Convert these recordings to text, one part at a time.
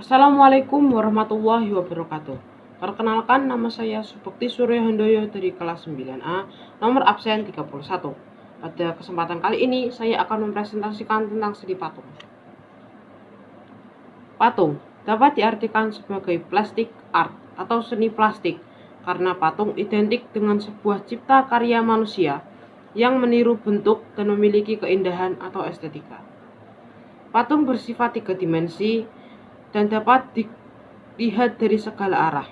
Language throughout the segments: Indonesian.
Assalamualaikum warahmatullahi wabarakatuh. Perkenalkan, nama saya Subekti Suryo Handoyo dari kelas 9A, nomor absen 31. Pada kesempatan kali ini, saya akan mempresentasikan tentang seni patung. Patung dapat diartikan sebagai plastic art atau seni plastik, karena patung identik dengan sebuah cipta karya manusia yang meniru bentuk dan memiliki keindahan atau estetika. Patung bersifat 3 dimensi dan dapat dilihat dari segala arah.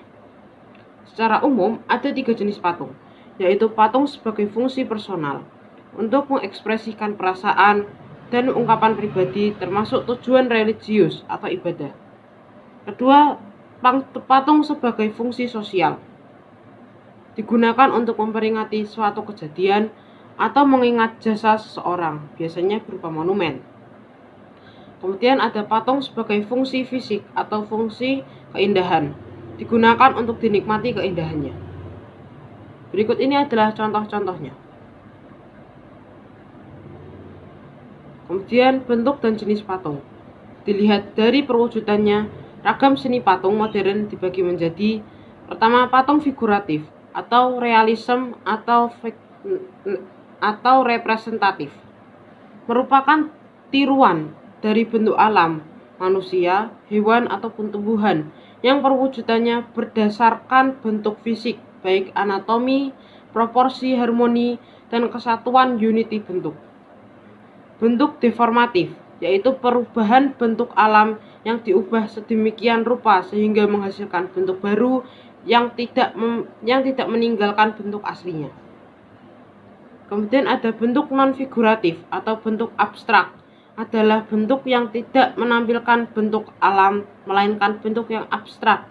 Secara umum, ada 3 jenis patung, yaitu patung sebagai fungsi personal, untuk mengekspresikan perasaan dan ungkapan pribadi termasuk tujuan religius atau ibadah. Kedua, patung sebagai fungsi sosial, digunakan untuk memperingati suatu kejadian atau mengingat jasa seseorang, biasanya berupa monumen. Kemudian ada patung sebagai fungsi fisik atau fungsi keindahan, digunakan untuk dinikmati keindahannya. Berikut ini adalah contoh-contohnya. Kemudian bentuk dan jenis patung. Dilihat dari perwujudannya, ragam seni patung modern dibagi menjadi: pertama, patung figuratif atau realisme atau representatif, merupakan tiruan dari bentuk alam, manusia, hewan, ataupun tumbuhan yang perwujudannya berdasarkan bentuk fisik, baik anatomi, proporsi, harmoni, dan kesatuan unity bentuk. Bentuk deformatif, yaitu perubahan bentuk alam yang diubah sedemikian rupa sehingga menghasilkan bentuk baru yang tidak meninggalkan bentuk aslinya. Kemudian ada bentuk non-figuratif atau bentuk abstrak, adalah bentuk yang tidak menampilkan bentuk alam, melainkan bentuk yang abstrak,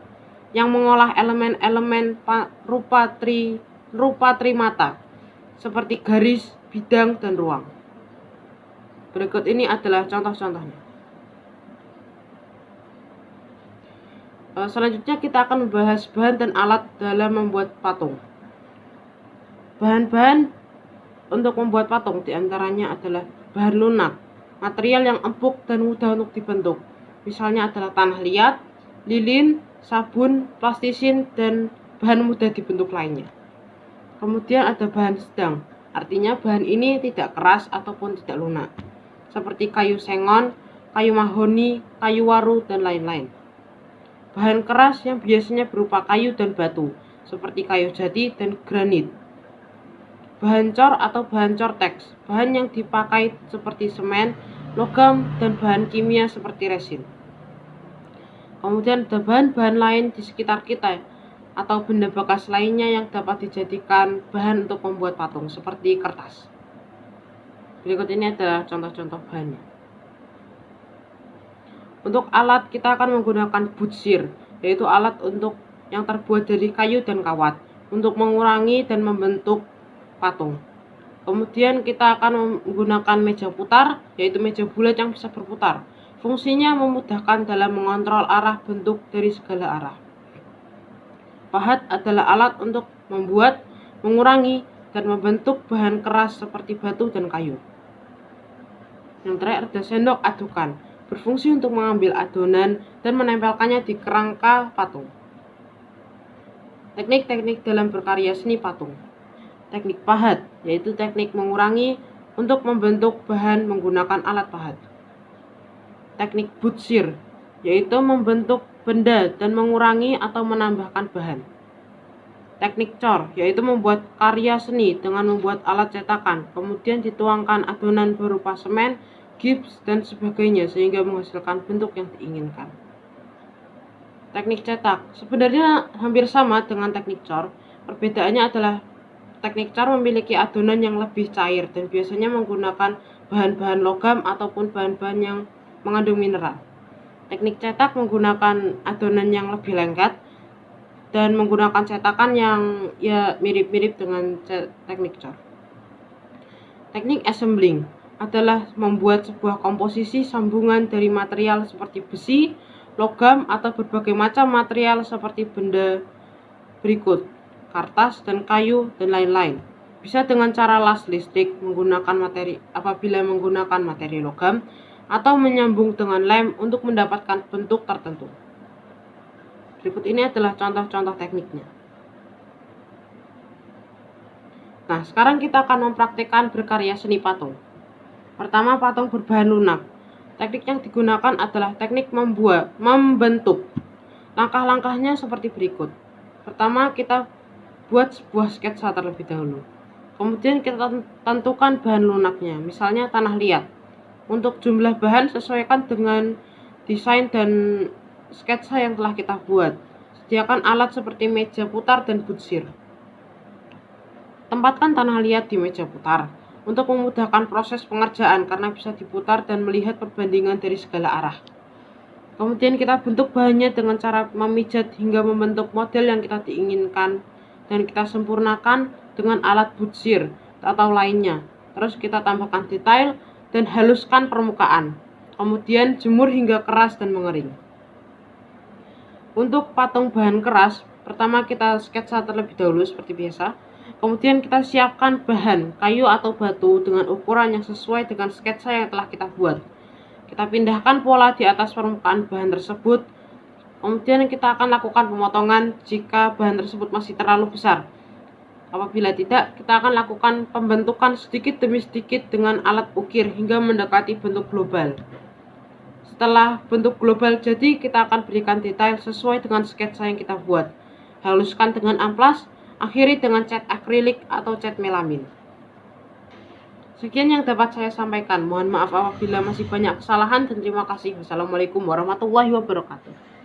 yang mengolah elemen-elemen rupa trimata, seperti garis, bidang, dan ruang. Berikut ini adalah contoh-contohnya. Selanjutnya kita akan membahas bahan dan alat dalam membuat patung. Bahan-bahan untuk membuat patung diantaranya adalah bahan lunak, material yang empuk dan mudah untuk dibentuk. Misalnya adalah tanah liat, lilin, sabun, plastisin, dan bahan mudah dibentuk lainnya. Kemudian ada bahan sedang, artinya bahan ini tidak keras ataupun tidak lunak, seperti kayu sengon, kayu mahoni, kayu waru, dan lain-lain. Bahan keras yang biasanya berupa kayu dan batu, seperti kayu jati dan granit. Bahan cor atau bahan cortex, bahan yang dipakai seperti semen, logam, dan bahan kimia seperti resin. Kemudian ada bahan-bahan lain di sekitar kita atau benda bekas lainnya yang dapat dijadikan bahan untuk membuat patung, seperti kertas. Berikut ini adalah contoh-contoh bahannya. Untuk alat, kita akan menggunakan butsir, yaitu alat yang terbuat dari kayu dan kawat untuk mengurangi dan membentuk patung. Kemudian kita akan menggunakan meja putar, yaitu meja bulat yang bisa berputar. Fungsinya memudahkan dalam mengontrol arah bentuk dari segala arah. Pahat adalah alat untuk membuat, mengurangi, dan membentuk bahan keras seperti batu dan kayu. Yang terakhir ada sendok adukan, berfungsi untuk mengambil adonan dan menempelkannya di kerangka patung. Teknik-teknik dalam berkarya seni patung. Teknik pahat, yaitu teknik mengurangi untuk membentuk bahan menggunakan alat pahat. Teknik butsir, yaitu membentuk benda dan mengurangi atau menambahkan bahan. Teknik cor, yaitu membuat karya seni dengan membuat alat cetakan, kemudian dituangkan adonan berupa semen, gips, dan sebagainya sehingga menghasilkan bentuk yang diinginkan. Teknik cetak sebenarnya hampir sama dengan teknik cor. Perbedaannya adalah teknik cor memiliki adonan yang lebih cair dan biasanya menggunakan bahan-bahan logam ataupun bahan-bahan yang mengandung mineral. Teknik cetak menggunakan adonan yang lebih lengket dan menggunakan cetakan yang mirip-mirip dengan teknik cor. Teknik assembling adalah membuat sebuah komposisi sambungan dari material seperti besi, logam, atau berbagai macam material seperti benda berikut: kertas dan kayu, dan lain-lain. Bisa dengan cara las listrik apabila menggunakan materi logam, atau menyambung dengan lem untuk mendapatkan bentuk tertentu. Berikut ini adalah contoh-contoh tekniknya. Nah, sekarang kita akan mempraktikkan berkarya seni patung. Pertama, patung berbahan lunak. Teknik yang digunakan adalah teknik membentuk. Langkah-langkahnya seperti berikut. Pertama, kita buat sebuah sketsa terlebih dahulu. Kemudian kita tentukan bahan lunaknya, misalnya tanah liat. Untuk jumlah bahan sesuaikan dengan desain dan sketsa yang telah kita buat. Sediakan alat seperti meja putar dan butsir. Tempatkan tanah liat di meja putar untuk memudahkan proses pengerjaan karena bisa diputar dan melihat perbandingan dari segala arah. Kemudian kita bentuk bahannya dengan cara memijat hingga membentuk model yang kita diinginkan dan kita sempurnakan dengan alat butsir atau lainnya. Terus kita tambahkan detail dan haluskan permukaan. Kemudian jemur hingga keras dan mengering. Untuk patung bahan keras, pertama kita sketsa terlebih dahulu seperti biasa. Kemudian kita siapkan bahan, kayu atau batu dengan ukuran yang sesuai dengan sketsa yang telah kita buat. Kita pindahkan pola di atas permukaan bahan tersebut. Kemudian kita akan lakukan pemotongan jika bahan tersebut masih terlalu besar. Apabila tidak, kita akan lakukan pembentukan sedikit demi sedikit dengan alat ukir hingga mendekati bentuk global. Setelah bentuk global jadi, kita akan berikan detail sesuai dengan sketsa yang kita buat. Haluskan dengan amplas. Akhiri dengan cat akrilik atau cat melamin. Sekian yang dapat saya sampaikan. Mohon maaf apabila masih banyak kesalahan dan terima kasih. Wassalamualaikum warahmatullahi wabarakatuh.